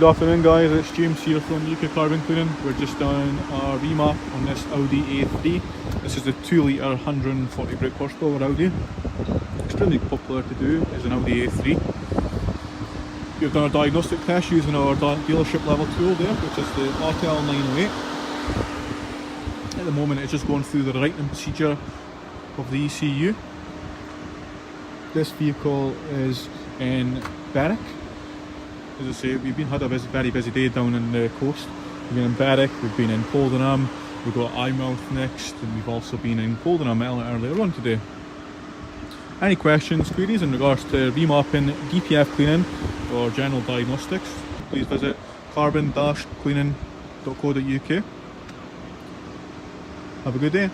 afternoon guys, it's James here from UK Carbon Cleaning. We're just doing a remap on this Audi A3. This is the 2 litre 140 brake horsepower Audi. Extremely popular to do is an Audi A3. We've done a diagnostic test using our dealership level tool there, which is the RTL 908. At the moment it's just going through the writing procedure of the ECU. This vehicle is in Berwick. As I say, we've had a very busy day down in the coast. We've been in Berwick, we've been in Poldenham, we've got Eyemouth next, and we've also been in Poldenham earlier on today. Any questions, queries in regards to remapping, DPF cleaning or general diagnostics, please visit carbon-cleaning.co.uk. Have a good day.